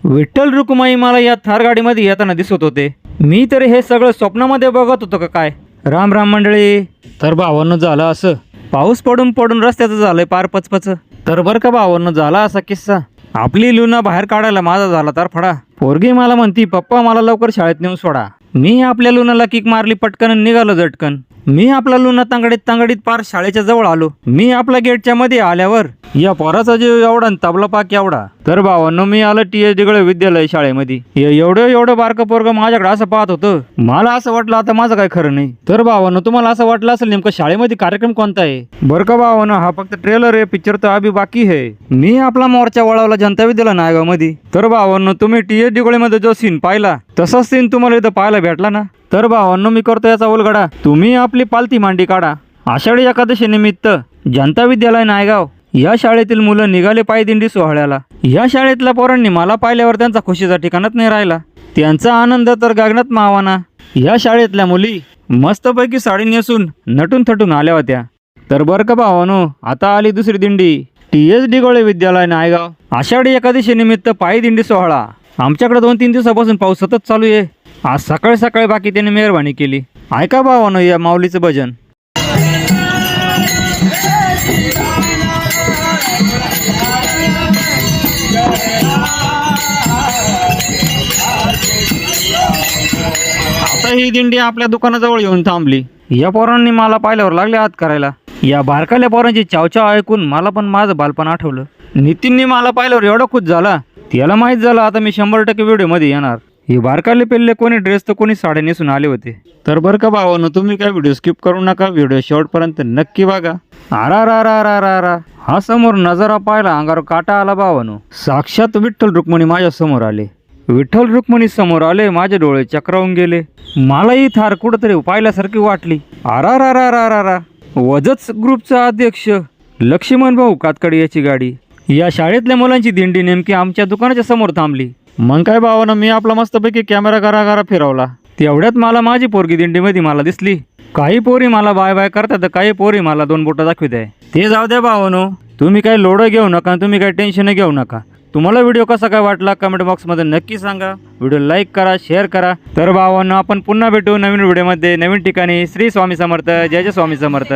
विठ्ठल रुक्माई मला या थार गाडीमध्ये येताना दिसत होते. मी तर हे सगळं स्वप्नामध्ये बघत होतो का काय. राम राम मंडळी. तर भावांनो झालं असं, पाऊस पडून पडून रस्त्याचं झालंय पार पचपच. तर बरं का भावांनो, झाला असा किस्सा. आपली लुना बाहेर काढायला माझा झाला तर फडा. पोरगी मला म्हणती, पप्पा मला लवकर शाळेत नेऊन सोडा. मी आपल्या लुनाला किक मारली पटकन आणि निघालो झटकन. मी आपला लुना तांगडीत तांगडीत पार शाळेच्या जवळ आलो. मी आपल्या गेटच्या मध्ये आल्यावर या पोराचा जीव एवढा आणि तबला पाक एवढा. तर भावांनो, मी आलो TH डिगळे विद्यालय शाळेमध्ये. एवढं बारकं पोरग माझ्याकडे असं पाहत होतं. मला असं वाटलं आता माझं काय खरं नाही. तर भावांनो, तुम्हाला असं वाटलं असेल नेमकं शाळेमध्ये कार्यक्रम कोणता आहे. बरं का भावांनो, हा फक्त ट्रेलर आहे, पिक्चर तर अभी बाकी आहे. मी आपला मोर्चा वळवला जनता विद्यालय नायगाव मध्ये. तर भावांनो, तुम्ही TH डिगळे मध्ये जो सीन पाहिला तसाच सीन तुम्हाला इथं पाहायला भेटला ना. तर भावांनो, मी करतो याचा उलगडा. तुम्ही आपली पालती मांडी काढा. आषाढी एकादशी निमित्त जनता विद्यालय नायगाव या शाळेतील मुलं निघाले पायदिंडी सोहळ्याला. या शाळेतल्या पोरांनी मला पाहिल्यावर त्यांचा खुशीचा ठिकाणच नाही राहिला. त्यांचा आनंद तर गगनात मावाना. या शाळेतल्या मुली मस्तपैकी साडी नेसून नटून थटून आल्या होत्या. तर बरं का भावांनो, आता आली दुसरी दिंडी. TH डिगळे विद्यालय नायगाव आषाढी एकादशी निमित्त पायदिंडी सोहळा. आमच्याकडे 2-3 दिवसापासून पाऊस सतत चालू आहे. आज सकाळी सकाळी बाकी त्याने मेहरबानी केली. ऐका भावांनो या माऊलीचं भजन. आता ही दिंडी आपल्या दुकानाजवळ येऊन थांबली. या पोरांनी मला पाहिल्यावर लागले हात करायला. या बारकाल्या पोरांची चावचाव ऐकून मला पण माझं बालपण आठवलं. नितीनने मला पाहिल्यावर एवढा खुश झाला. त्याला माहीत झालं आता मी 100% व्हिडिओमध्ये येणार. हे बारकाले पेल्ले कोणी ड्रेस तर कोणी साड्या नेसून आले होते. तर बरं का भावांनो, तुम्ही काय व्हिडिओ स्किप करू नका. व्हिडिओ शेवटपर्यंत नक्की बघा. आरा हा समोर नजारा पाहिला अंगावर काटा आला भावांनो. साक्षात विठ्ठल रुक्मिणी माझ्या समोर आले. विठ्ठल रुक्मिणी समोर आले, माझे डोळे चक्रावून गेले. मलाही थार कुठंतरी पाहिल्यासारखी वाटली. आरा वजच ग्रुपचा अध्यक्ष लक्ष्मण भाऊ कातकडी याची गाडी. या शाळेतल्या मुलांची दिंडी नेमकी आमच्या दुकानाच्या समोर थांबली. मग काय भावानं, मी आपला मस्तपैकी कॅमेरा गारा फिरवला. तेवढ्यात मला माझी पोरगी दिंडीमध्ये मला दिसली. काही पोरी मला बाय बाय करतात तर काही पोरी मला 2 बोटं दाखवित आहे. ते जाऊ द्या भावानो, तुम्ही काही लोडं घेऊ नका, तुम्ही काही टेन्शन घेऊ नका. तुम्हाला व्हिडिओ कसा काय वाटला कमेंट बॉक्समध्ये नक्की सांगा. व्हिडिओ लाईक करा, शेअर करा. तर भावांनो, आपण पुन्हा भेटू नवीन व्हिडिओमध्ये नवीन ठिकाणी. श्री स्वामी समर्थ. जय जय स्वामी समर्थ.